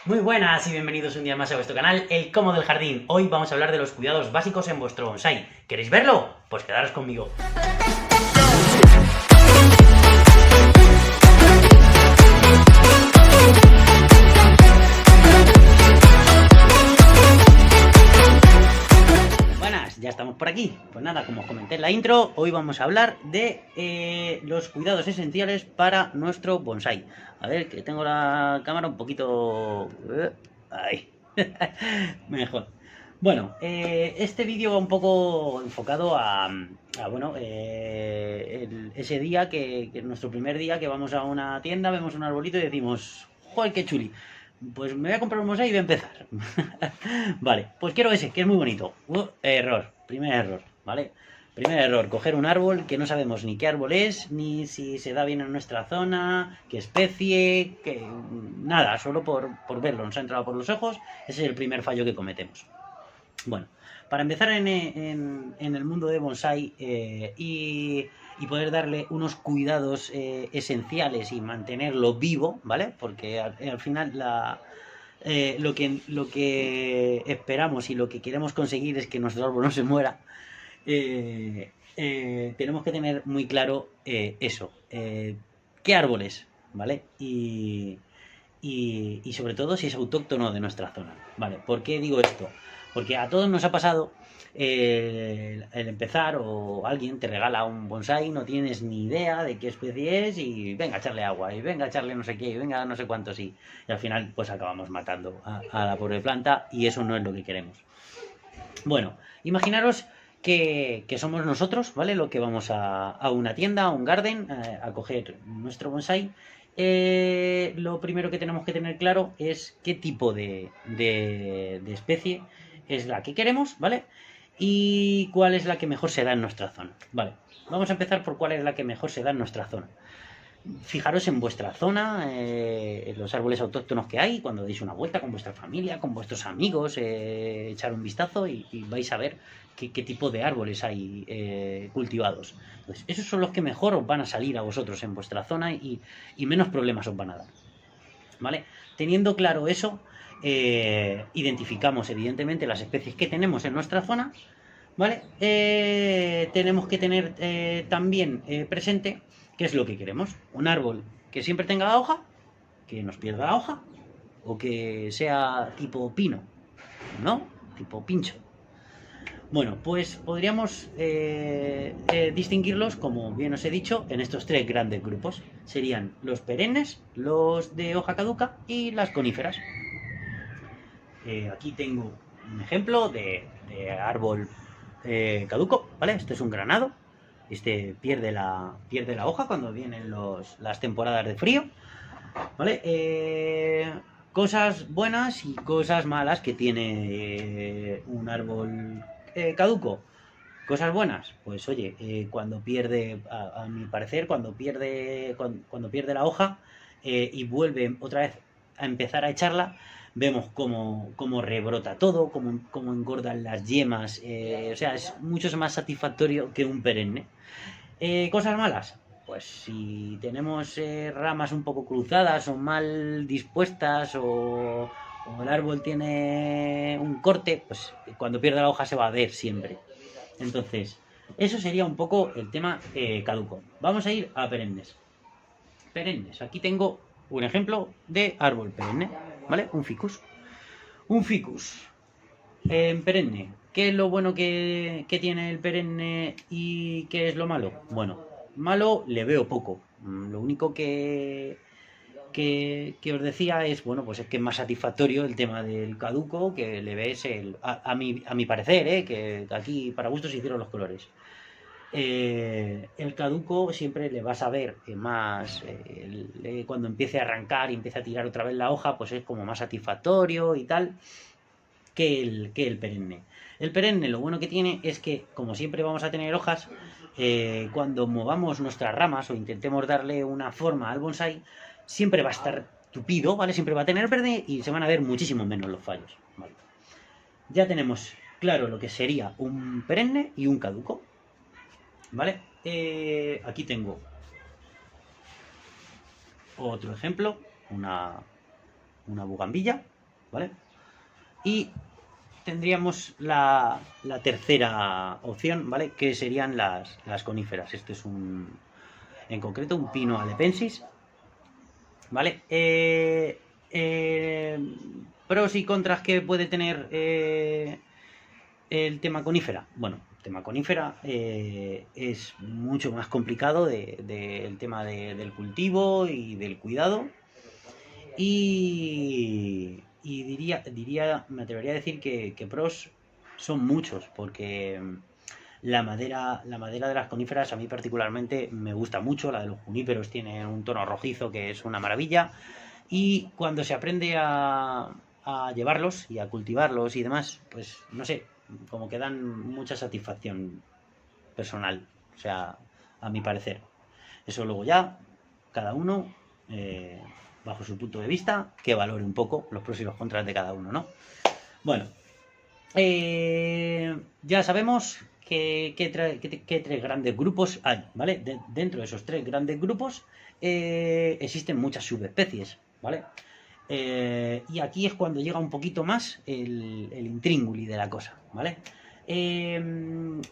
Muy buenas y bienvenidos un día más a vuestro canal, El Cómo del Jardín. Hoy vamos a hablar de los cuidados básicos en vuestro bonsái. ¿Queréis verlo? Pues quedaros conmigo. Buenas, ya estamos por aquí. Pues nada, como os comenté en la intro, hoy vamos a hablar de los cuidados esenciales para nuestro bonsái. A ver, que tengo la cámara un poquito... ahí. Mejor. Bueno, este vídeo va un poco enfocado bueno, ese día que es nuestro primer día que vamos a una tienda, vemos un arbolito y decimos, ¡joder, qué chuli! Pues me voy a comprar un bonsái y voy a empezar. Vale, pues quiero ese, que es muy bonito. Primer error, ¿vale? Primer error, coger un árbol que no sabemos ni qué árbol es, ni si se da bien en nuestra zona, qué especie, que nada, solo por verlo, nos ha entrado por los ojos. Ese es el primer fallo que cometemos. Bueno, para empezar en el mundo de bonsái y poder darle unos cuidados esenciales y mantenerlo vivo, ¿vale? Porque al final lo que esperamos y lo que queremos conseguir es que nuestro árbol no se muera. Tenemos que tener muy claro eso. ¿Qué árboles? ¿Vale? Y sobre todo si es autóctono de nuestra zona. ¿Vale? ¿Por qué digo esto? Porque a todos nos ha pasado el empezar o alguien te regala un bonsái, no tienes ni idea de qué especie es y venga a echarle agua y venga a echarle no sé qué y venga no sé cuánto sí. Y al final pues acabamos matando a la pobre planta y eso no es lo que queremos. Bueno, imaginaros que somos nosotros, ¿vale? Lo que vamos a una tienda, a un garden, a coger nuestro bonsái. Lo primero que tenemos que tener claro es qué tipo de especie es la que queremos, ¿vale? Y cuál es la que mejor se da en nuestra zona, ¿vale? Vamos a empezar por cuál es la que mejor se da en nuestra zona. Fijaros en vuestra zona, en los árboles autóctonos que hay, cuando deis una vuelta con vuestra familia, con vuestros amigos, echar un vistazo y vais a ver qué tipo de árboles hay cultivados. Entonces, esos son los que mejor os van a salir a vosotros en vuestra zona y menos problemas os van a dar. ¿Vale? Teniendo claro eso, identificamos evidentemente las especies que tenemos en nuestra zona, ¿vale? Tenemos que tener también presente qué es lo que queremos. Un árbol que siempre tenga hoja, que nos pierda la hoja, o que sea tipo pino, ¿no? Tipo pincho. Bueno, pues podríamos distinguirlos, como bien os he dicho, en estos tres grandes grupos. Serían los perennes, los de hoja caduca y las coníferas. Aquí tengo un ejemplo de árbol caduco, ¿vale? Este es un granado. Este pierde la hoja cuando vienen las temporadas de frío, ¿vale? Cosas buenas y cosas malas que tiene un árbol caduco. Cosas buenas, pues oye, cuando pierde, a mi parecer, cuando pierde la hoja y vuelve otra vez a empezar a echarla, vemos cómo rebrota todo, cómo engordan las yemas, o sea, es mucho más satisfactorio que un perenne. Cosas malas, pues si tenemos ramas un poco cruzadas o mal dispuestas o el árbol tiene un corte, pues cuando pierde la hoja se va a ver siempre. Entonces, eso sería un poco el tema caduco. Vamos a ir a perennes. Perennes, aquí tengo un ejemplo de árbol perenne, ¿vale? Un ficus. Un ficus perenne. ¿Qué es lo bueno que tiene el perenne y qué es lo malo? Bueno, malo le veo poco. Lo único que os decía es, bueno, pues es que es más satisfactorio el tema del caduco, que le ves, a mi parecer, que aquí para gustos se hicieron los colores. El caduco siempre le vas a ver más, cuando empiece a arrancar y empiece a tirar otra vez la hoja, pues es como más satisfactorio y tal que el perenne. El perenne lo bueno que tiene es que, como siempre vamos a tener hojas, cuando movamos nuestras ramas o intentemos darle una forma al bonsái, siempre va a estar tupido, ¿vale? Siempre va a tener verde y se van a ver muchísimo menos los fallos, ¿vale? Ya tenemos claro lo que sería un perenne y un caduco, ¿vale? Aquí tengo otro ejemplo, una bugambilla, ¿vale? Y tendríamos la tercera opción, ¿vale? Que serían las coníferas. Este es en concreto un Pino alepensis, ¿vale? Pros y contras que puede tener el tema conífera. Bueno, el tema conífera es mucho más complicado del tema del cultivo y del cuidado. Y me atrevería a decir que pros son muchos, porque la madera de las coníferas a mí particularmente me gusta mucho. La de los juníperos tiene un tono rojizo que es una maravilla. Y cuando se aprende a llevarlos y a cultivarlos y demás, pues no sé, como que dan mucha satisfacción personal. O sea, a mi parecer. Eso luego ya, cada uno, bajo su punto de vista, que valore un poco los pros y los contras de cada uno, ¿no? Bueno, ya sabemos que tres grandes grupos hay, ¿vale? Dentro de esos tres grandes grupos existen muchas subespecies, ¿vale? Y aquí es cuando llega un poquito más el intríngulis de la cosa, ¿vale?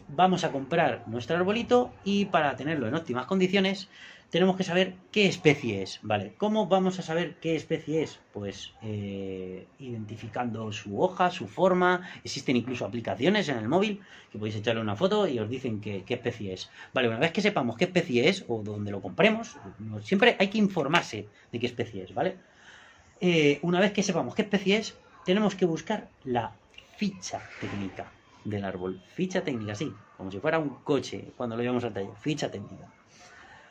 Vamos a comprar nuestro arbolito y para tenerlo en óptimas condiciones tenemos que saber qué especie es, ¿vale? ¿Cómo vamos a saber qué especie es? Pues identificando su hoja, su forma. Existen incluso aplicaciones en el móvil que podéis echarle una foto y os dicen qué especie es. Vale, una vez que sepamos qué especie es o dónde lo compremos, siempre hay que informarse de qué especie es, ¿vale? Una vez que sepamos qué especie es, tenemos que buscar la ficha técnica del árbol. Ficha técnica, sí, como si fuera un coche cuando lo llevamos al taller. Ficha técnica.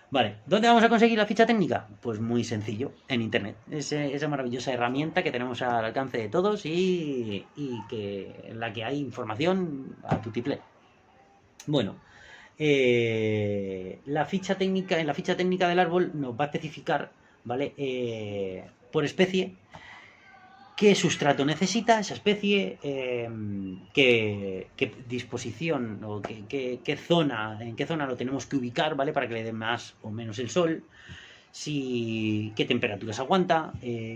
Vale, ¿dónde vamos a conseguir la ficha técnica? Pues muy sencillo, en internet. Esa maravillosa herramienta que tenemos al alcance de todos y en la que hay información a tutiplén. Bueno, en la ficha técnica del árbol nos va a especificar, ¿vale? Por especie, qué sustrato necesita esa especie, qué disposición o en qué zona lo tenemos que ubicar, ¿vale? Para que le dé más o menos el sol, qué temperaturas aguanta,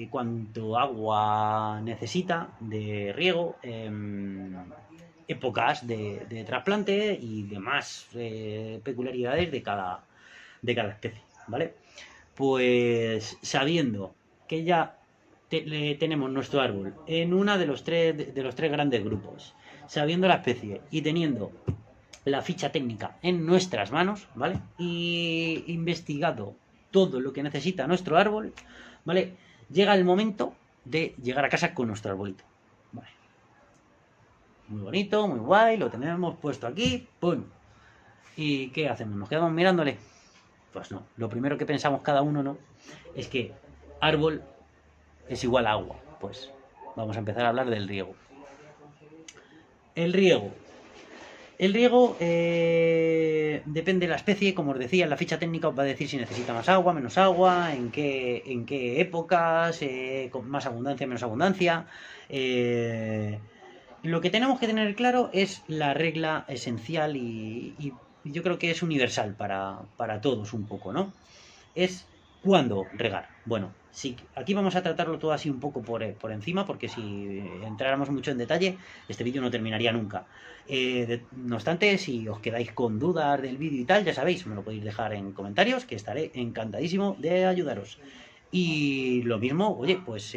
cuánto agua necesita de riego, épocas de trasplante y demás peculiaridades de cada especie, ¿vale? Pues sabiendo que ya tenemos nuestro árbol en una de los tres grandes grupos, sabiendo la especie y teniendo la ficha técnica en nuestras manos, ¿vale? Y investigado todo lo que necesita nuestro árbol, ¿vale? Llega el momento de llegar a casa con nuestro arbolito, ¿vale? Muy bonito, muy guay, lo tenemos puesto aquí, ¡pum! ¿Y qué hacemos? ¿Nos quedamos mirándole? Pues no, lo primero que pensamos cada uno, ¿no? Es que árbol es igual a agua. Pues vamos a empezar a hablar del riego. El riego depende de la especie, como os decía, en la ficha técnica os va a decir si necesita más agua, menos agua, en qué épocas, con más abundancia, menos abundancia. Lo que tenemos que tener claro es la regla esencial y yo creo que es universal para todos un poco, ¿no? Es cuándo regar. Bueno, sí, aquí vamos a tratarlo todo así un poco por encima, porque si entráramos mucho en detalle, este vídeo no terminaría nunca. No obstante, si os quedáis con dudas del vídeo y tal, ya sabéis, me lo podéis dejar en comentarios, que estaré encantadísimo de ayudaros. Y lo mismo, oye, pues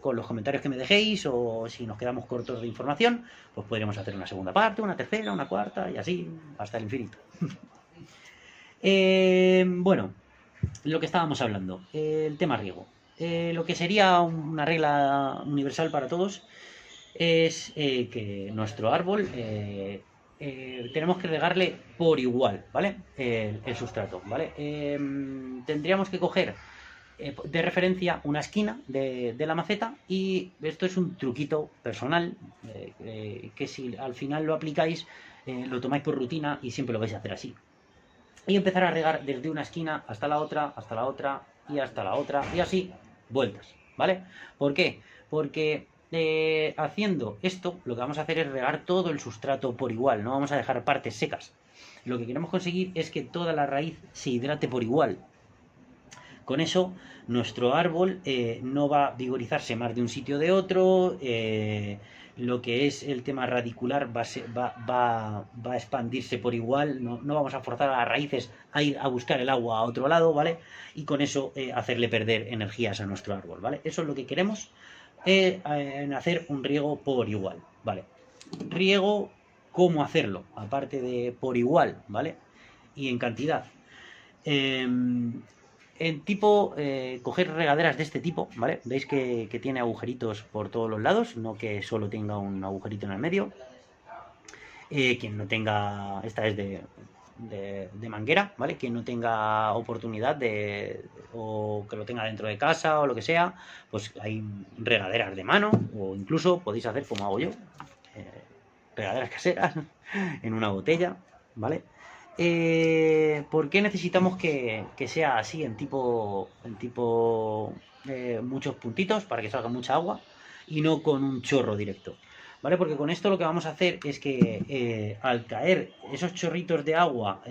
con los comentarios que me dejéis, o si nos quedamos cortos de información, pues podríamos hacer una segunda parte, una tercera, una cuarta, y así, hasta el infinito. Bueno, lo que estábamos hablando, el tema riego. Lo que sería una regla universal para todos es que nuestro árbol tenemos que regarle por igual, ¿vale? El sustrato, ¿vale? Tendríamos que coger de referencia una esquina de la maceta, y esto es un truquito personal que si al final lo aplicáis, lo tomáis por rutina y siempre lo vais a hacer así. Y empezar a regar desde una esquina hasta la otra y hasta la otra, y así vueltas, ¿vale? ¿Por qué? Porque haciendo esto, lo que vamos a hacer es regar todo el sustrato por igual, no vamos a dejar partes secas. Lo que queremos conseguir es que toda la raíz se hidrate por igual. Con eso, nuestro árbol no va a vigorizarse más de un sitio de otro, lo que es el tema radicular va a expandirse por igual, no vamos a forzar a las raíces a ir a buscar el agua a otro lado, ¿vale? Y con eso hacerle perder energías a nuestro árbol, ¿vale? Eso es lo que queremos, en hacer un riego por igual, ¿vale? Riego, ¿cómo hacerlo? Aparte de por igual, ¿vale? Y en cantidad. En tipo, coger regaderas de este tipo, ¿vale? Veis que tiene agujeritos por todos los lados, no que solo tenga un agujerito en el medio. Quien no tenga, esta es de manguera, ¿vale? Quien no tenga oportunidad o que lo tenga dentro de casa o lo que sea, pues hay regaderas de mano, o incluso podéis hacer como hago yo, regaderas caseras en una botella, ¿vale? ¿Por qué necesitamos que sea así en tipo muchos puntitos para que salga mucha agua y no con un chorro directo? ¿Vale? Porque con esto lo que vamos a hacer es que al caer esos chorritos de agua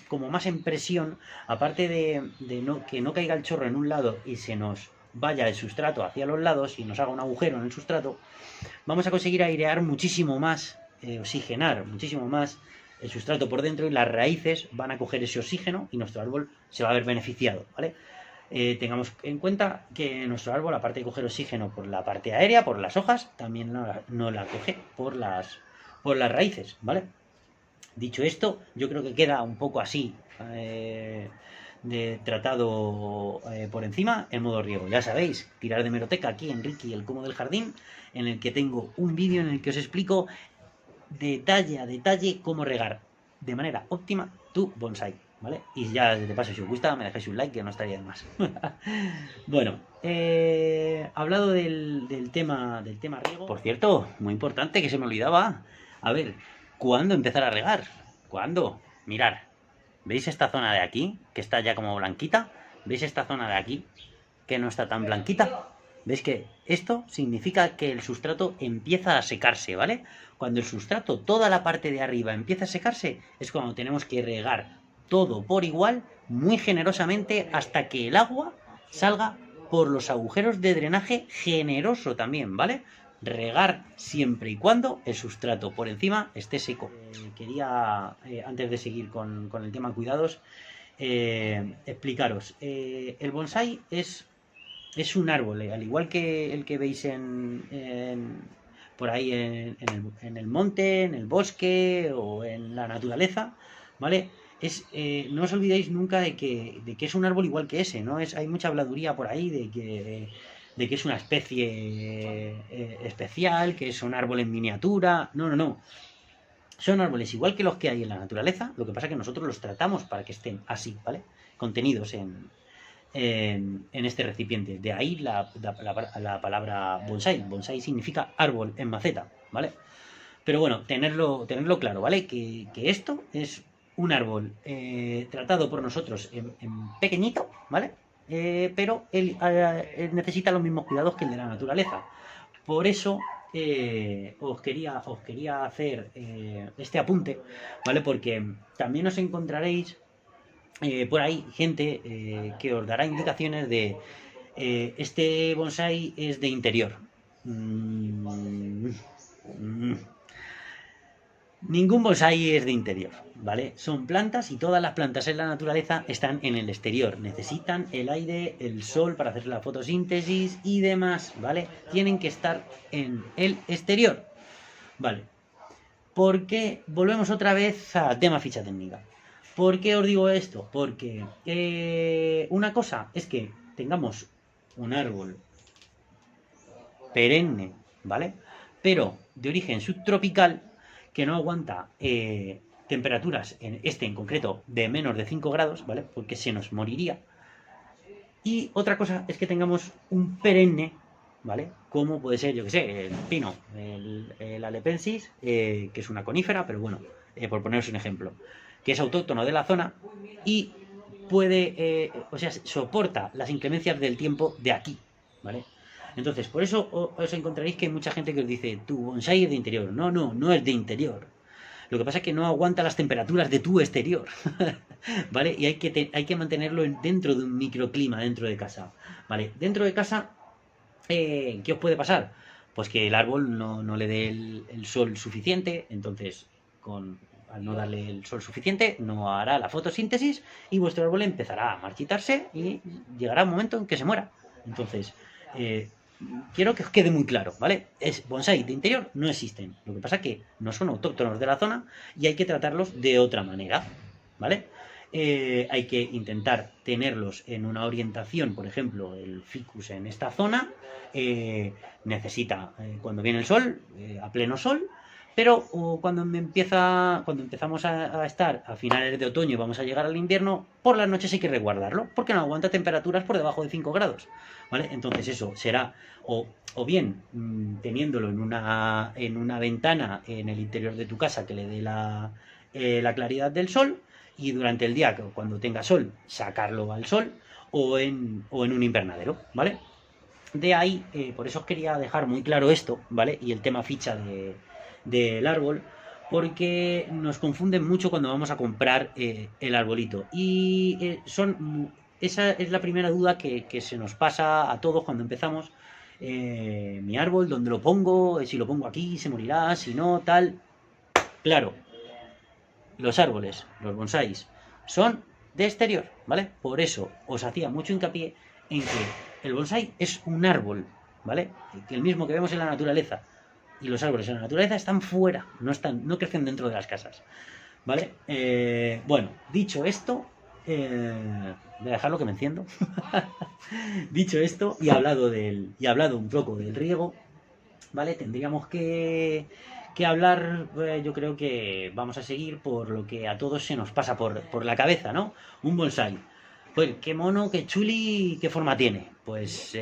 como más en presión, aparte de que no caiga el chorro en un lado y se nos vaya el sustrato hacia los lados y nos haga un agujero en el sustrato, vamos a conseguir airear muchísimo más, oxigenar muchísimo más el sustrato por dentro y las raíces van a coger ese oxígeno y nuestro árbol se va a ver beneficiado, ¿vale? Tengamos en cuenta que nuestro árbol, aparte de coger oxígeno por la parte aérea, por las hojas, también no la coge por las raíces, ¿vale? Dicho esto, yo creo que queda un poco así de tratado por encima en modo riego. Ya sabéis, tirar de hemeroteca aquí en Ricky, el Cómo del Jardín, en el que tengo un vídeo en el que os explico detalle a detalle cómo regar de manera óptima tu bonsai, ¿vale? Y ya de paso, si os gusta, me dejáis un like, que no estaría de más. Bueno, hablado del tema riego. Por cierto, muy importante, que se me olvidaba. A ver, ¿cuándo empezar a regar? ¿Cuándo? Mirad, ¿veis esta zona de aquí, que está ya como blanquita? ¿Veis esta zona de aquí, que no está tan blanquita? ¿Veis que esto significa que el sustrato empieza a secarse, ¿vale? Cuando el sustrato, toda la parte de arriba empieza a secarse, es cuando tenemos que regar todo por igual, muy generosamente, hasta que el agua salga por los agujeros de drenaje generoso también, ¿vale? Regar siempre y cuando el sustrato por encima esté seco. Quería, antes de seguir con el tema cuidados, explicaros. El bonsai es un árbol, al igual que el que veis por ahí en el monte, en el bosque o en la naturaleza, ¿vale? No os olvidéis nunca de que es un árbol igual que ese, ¿no? Hay mucha habladuría por ahí de que es una especie especial, que es un árbol en miniatura. No. Son árboles igual que los que hay en la naturaleza, lo que pasa es que nosotros los tratamos para que estén así, ¿vale? Contenidos en este recipiente. De ahí la palabra bonsai. Bonsai significa árbol en maceta, ¿vale? Pero bueno, tenerlo claro, ¿vale? Que esto es un árbol tratado por nosotros en pequeñito, ¿vale? Pero él necesita los mismos cuidados que el de la naturaleza. Por eso os quería hacer este apunte, ¿vale? Porque también os encontraréis por ahí gente que os dará indicaciones de este bonsai es de interior. Ningún bonsai es de interior, ¿vale? Son plantas y todas las plantas en la naturaleza están en el exterior. Necesitan el aire, el sol para hacer la fotosíntesis y demás, ¿vale? Tienen que estar en el exterior, ¿vale? ¿Por qué? Volvemos otra vez a tema ficha técnica. ¿Por qué os digo esto? Porque una cosa es que tengamos un árbol perenne, ¿vale? Pero de origen subtropical, que no aguanta temperaturas, en concreto, de menos de 5 grados, ¿vale? Porque se nos moriría. Y otra cosa es que tengamos un perenne, ¿vale? Como puede ser, yo que sé, el pino, el alepensis, que es una conífera, pero bueno, por poneros un ejemplo, que es autóctono de la zona y puede, soporta las inclemencias del tiempo de aquí, ¿vale? Entonces, por eso os encontraréis que hay mucha gente que os dice, tu bonsai es de interior. No es de interior. Lo que pasa es que no aguanta las temperaturas de tu exterior, ¿vale? Y hay que mantenerlo dentro de un microclima, dentro de casa, ¿vale? Dentro de casa, ¿qué os puede pasar? Pues que el árbol no le dé el sol suficiente, entonces al no darle el sol suficiente no hará la fotosíntesis y vuestro árbol empezará a marchitarse y llegará un momento en que se muera. Entonces, quiero que os quede muy claro, ¿vale? Bonsai de interior no existen. Lo que pasa es que no son autóctonos de la zona y hay que tratarlos de otra manera, ¿vale? Hay que intentar tenerlos en una orientación, por ejemplo, el ficus en esta zona necesita, cuando viene el sol, a pleno sol, pero cuando empezamos a estar a finales de otoño y vamos a llegar al invierno, por las noches hay que resguardarlo, porque no aguanta temperaturas por debajo de 5 grados, ¿vale? Entonces eso será o bien teniéndolo en una ventana en el interior de tu casa que le dé la claridad del sol, y durante el día, cuando tenga sol, sacarlo al sol, o en un invernadero, ¿vale? De ahí, por eso os quería dejar muy claro esto, ¿vale? Y el tema ficha del árbol, porque nos confunden mucho cuando vamos a comprar el arbolito. Y esa es la primera duda que se nos pasa a todos cuando empezamos. Mi árbol, ¿dónde lo pongo? Si lo pongo aquí, se morirá, si no, tal. Claro, los árboles, los bonsáis, son de exterior, ¿vale? Por eso os hacía mucho hincapié en que el bonsái es un árbol, ¿vale? El mismo que vemos en la naturaleza. Y los árboles en la naturaleza están fuera, no crecen dentro de las casas, ¿vale? Bueno, dicho esto, voy a dejarlo que me enciendo. Dicho esto, y hablado un poco del riego, ¿vale? Tendríamos que hablar, yo creo que vamos a seguir por lo que a todos se nos pasa por la cabeza, ¿no? Un bonsái. Pues qué mono, qué chuli, qué forma tiene. Pues,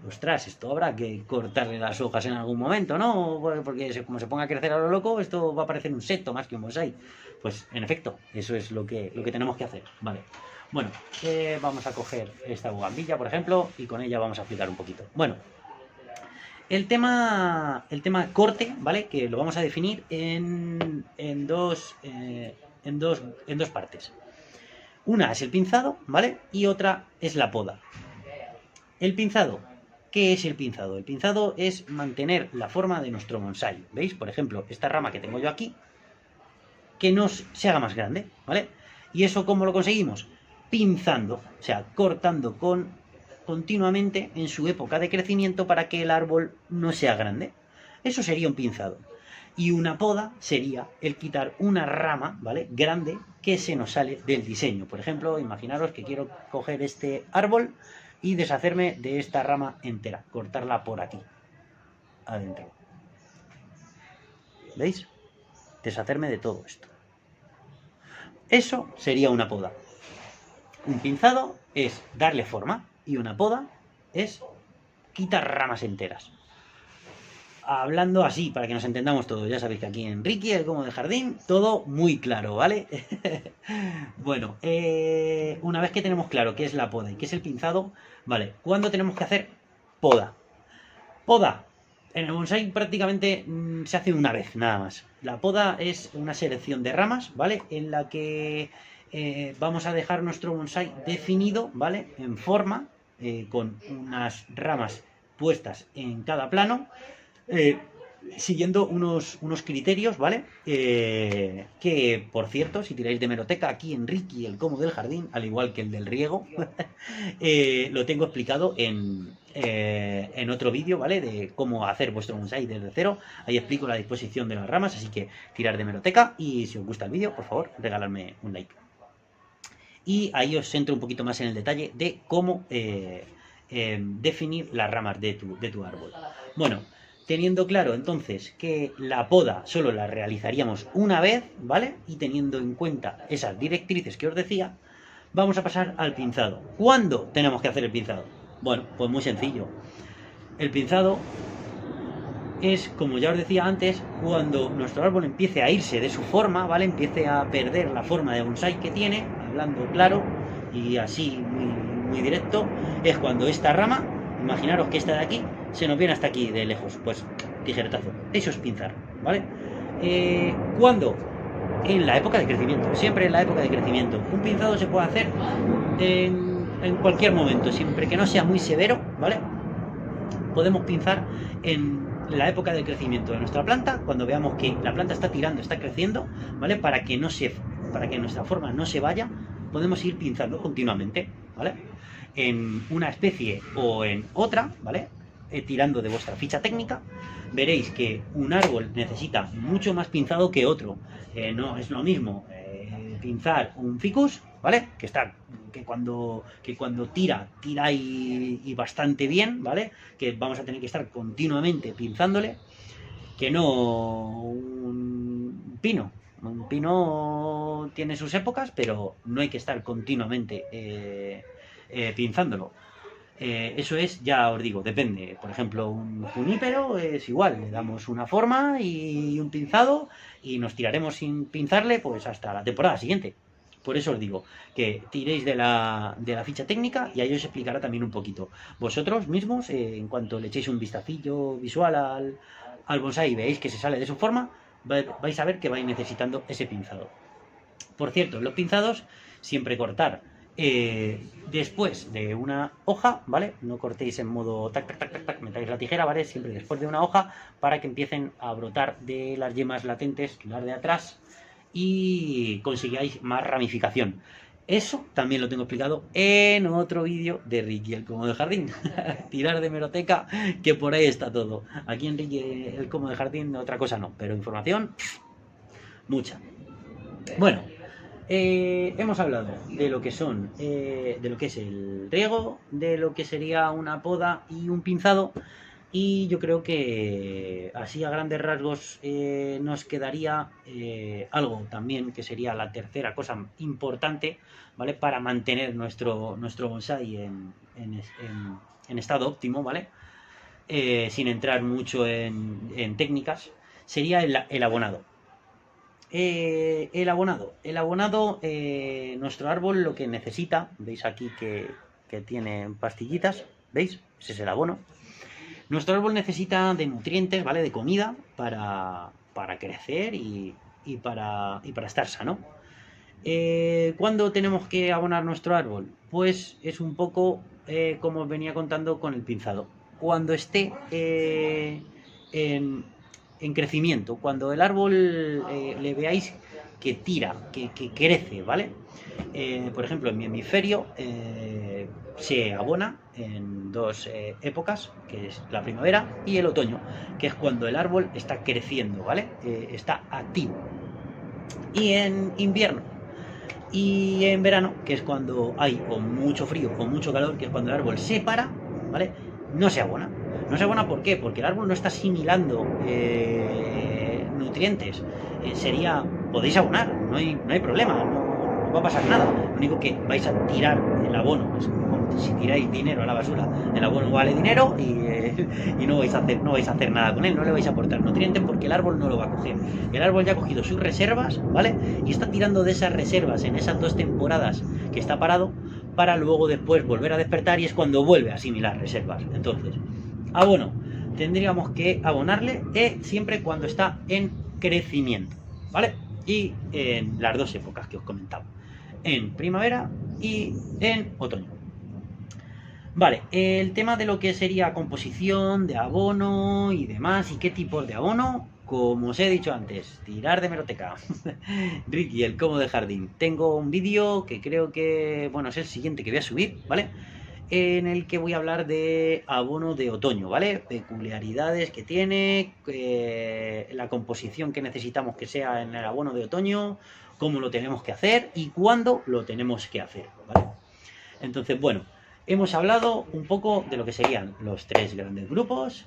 ostras, esto habrá que cortarle las hojas en algún momento, ¿no? Porque como se ponga a crecer a lo loco, esto va a parecer un seto más que un bonsái. Pues, en efecto, eso es lo que tenemos que hacer, ¿vale? Bueno, vamos a coger esta bugambilla, por ejemplo, y con ella vamos a explicar un poquito. Bueno, el tema corte, ¿vale? Que lo vamos a definir en dos partes. Una es el pinzado, ¿vale? Y otra es la poda. El pinzado. ¿Qué es el pinzado? El pinzado es mantener la forma de nuestro bonsái. ¿Veis? Por ejemplo, esta rama que tengo yo aquí, que no se haga más grande, ¿vale? ¿Y eso cómo lo conseguimos? Pinzando, o sea, cortando continuamente en su época de crecimiento para que el árbol no sea grande. Eso sería un pinzado. Y una poda sería el quitar una rama, ¿vale? Grande que se nos sale del diseño. Por ejemplo, imaginaros que quiero coger este árbol y deshacerme de esta rama entera, cortarla por aquí, adentro. ¿Veis? Deshacerme de todo esto. Eso sería una poda. Un pinzado es darle forma y una poda es quitar ramas enteras. Hablando así, para que nos entendamos todos, ya sabéis que aquí en Ricky, el Como del Jardín, todo muy claro, ¿vale? Bueno, una vez que tenemos claro qué es la poda y qué es el pinzado, ¿vale? ¿Cuándo tenemos que hacer poda? Poda. En el bonsái prácticamente se hace una vez, nada más. La poda es una selección de ramas, ¿vale? En la que vamos a dejar nuestro bonsái definido, ¿vale? En forma, con unas ramas puestas en cada plano, siguiendo unos criterios, ¿vale? Que, por cierto, si tiráis de hemeroteca, aquí en Ricky, el Como del Jardín, al igual que el del riego, lo tengo explicado en otro vídeo, ¿vale? De cómo hacer vuestro bonsái desde cero. Ahí explico la disposición de las ramas, así que tirar de hemeroteca, y si os gusta el vídeo, por favor, regaladme un like. Y ahí os entro un poquito más en el detalle de cómo definir las ramas de tu árbol. Bueno, teniendo claro entonces que la poda solo la realizaríamos una vez, ¿vale? Y teniendo en cuenta esas directrices que os decía, vamos a pasar al pinzado. ¿Cuándo tenemos que hacer el pinzado? Bueno, pues muy sencillo. El pinzado es, como ya os decía antes, cuando nuestro árbol empiece a irse de su forma, ¿vale? Empiece a perder la forma de bonsái que tiene, hablando claro y así muy directo, es cuando esta rama, imaginaros que esta de aquí, se nos viene hasta aquí de lejos, pues tijeretazo. Eso es pinzar, ¿vale? ¿Cuándo? en la época de crecimiento, siempre en la época de crecimiento. Un pinzado se puede hacer en cualquier momento, siempre que no sea muy severo, ¿vale? Podemos pinzar en la época de crecimiento de nuestra planta, cuando veamos que la planta está tirando, está creciendo, ¿vale? Para que nuestra forma no se vaya, podemos ir pinzando continuamente, ¿vale? En una especie o en otra, ¿vale? Tirando de vuestra ficha técnica, veréis que un árbol necesita mucho más pinzado que otro. No es lo mismo pinzar un ficus, ¿vale? Que cuando tira y bastante bien, ¿vale? Que vamos a tener que estar continuamente pinzándole, que no un pino. Un pino tiene sus épocas, pero no hay que estar continuamente pinzándolo. Eso es, ya os digo, depende. Por ejemplo, un junípero es igual, le damos una forma y un pinzado y nos tiraremos sin pinzarle pues hasta la temporada siguiente. Por eso os digo que tiréis de la ficha técnica y ahí os explicará también un poquito. Vosotros mismos, en cuanto le echéis un vistacillo visual al bonsai y veáis que se sale de su forma, vais a ver que vais necesitando ese pinzado. Por cierto, los pinzados siempre cortar después de una hoja, ¿vale? No cortéis en modo tac, tac, tac, tac, tac, metáis la tijera, ¿vale? Siempre después de una hoja para que empiecen a brotar de las yemas latentes, las de atrás, y consigáis más ramificación. Eso también lo tengo explicado en otro vídeo de Ricky, el como de jardín. Tirar de hemeroteca, que por ahí está todo. Aquí en Ricky, el como de jardín, otra cosa no, pero información, mucha. Bueno, hemos hablado de lo que es el riego, de lo que sería una poda y un pinzado, y yo creo que así a grandes rasgos nos quedaría algo también que sería la tercera cosa importante, ¿vale? Para mantener nuestro bonsai en estado óptimo, ¿vale? Sin entrar mucho en técnicas, sería el abonado. El abonado, nuestro árbol lo que necesita, veis aquí que tiene pastillitas, ¿veis? Ese es el abono. Nuestro árbol necesita de nutrientes, ¿vale? De comida para crecer y para estar sano. ¿Cuándo tenemos que abonar nuestro árbol? Pues es un poco como os venía contando con el pinzado. Cuando esté en crecimiento, cuando el árbol le veáis que tira, que crece, ¿vale? Por ejemplo, en mi hemisferio se abona en dos épocas, que es la primavera y el otoño, que es cuando el árbol está creciendo, ¿vale? Está activo. Y en invierno y en verano, que es cuando hay o mucho frío o mucho calor, que es cuando el árbol se para, ¿vale? No se abona. No se abona, ¿por qué? Porque el árbol no está asimilando nutrientes. Podéis abonar, no hay problema, no va a pasar nada. Lo único que vais a tirar el abono, es como si tiráis dinero a la basura, el abono vale dinero y no vais a hacer nada con él, no le vais a aportar nutrientes porque el árbol no lo va a coger. El árbol ya ha cogido sus reservas, ¿vale? Y está tirando de esas reservas en esas 2 temporadas que está parado para luego después volver a despertar y es cuando vuelve a asimilar reservas. Entonces, abono, tendríamos que abonarle siempre cuando está en crecimiento, ¿vale? Y en las 2 épocas que os comentaba, en primavera y en otoño. Vale, el tema de lo que sería composición de abono y demás, y qué tipos de abono, como os he dicho antes, tirar de hemeroteca. Ricky, el como de jardín. Tengo un vídeo que creo que, bueno, es el siguiente que voy a subir, ¿vale? En el que voy a hablar de abono de otoño, ¿vale? Peculiaridades que tiene, la composición que necesitamos que sea en el abono de otoño, cómo lo tenemos que hacer y cuándo lo tenemos que hacer, ¿vale? Entonces, bueno, hemos hablado un poco de lo que serían los 3 grandes grupos,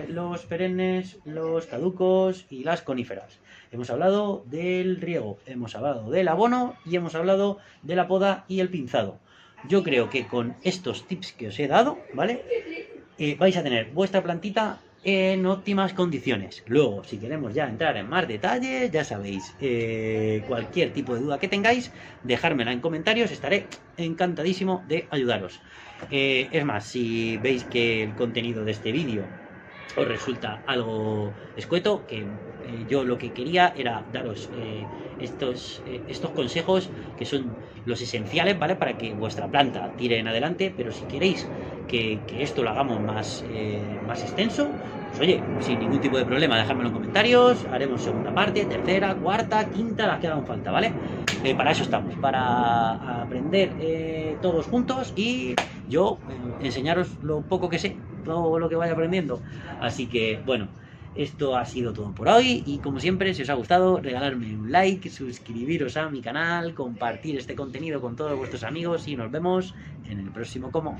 los perennes, los caducos y las coníferas. Hemos hablado del riego, hemos hablado del abono y hemos hablado de la poda y el pinzado. Yo creo que con estos tips que os he dado, ¿vale? Vais a tener vuestra plantita en óptimas condiciones. Luego, si queremos ya entrar en más detalle, ya sabéis, cualquier tipo de duda que tengáis, dejármela en comentarios, estaré encantadísimo de ayudaros. Es más, si veis que el contenido de este vídeo os resulta algo escueto, que yo lo que quería era daros estos consejos que son los esenciales, ¿vale? Para que vuestra planta tire en adelante, pero si queréis que esto lo hagamos más extenso, pues oye, sin ningún tipo de problema, dejadmelo en comentarios, haremos segunda parte, tercera, cuarta, quinta, las que hagan falta, ¿vale? Para eso estamos, para aprender todos juntos y yo enseñaros lo poco que sé, todo lo que vaya aprendiendo. Así que, bueno, esto ha sido todo por hoy y como siempre, si os ha gustado, regalarme un like, suscribiros a mi canal, compartir este contenido con todos vuestros amigos y nos vemos en el próximo Como.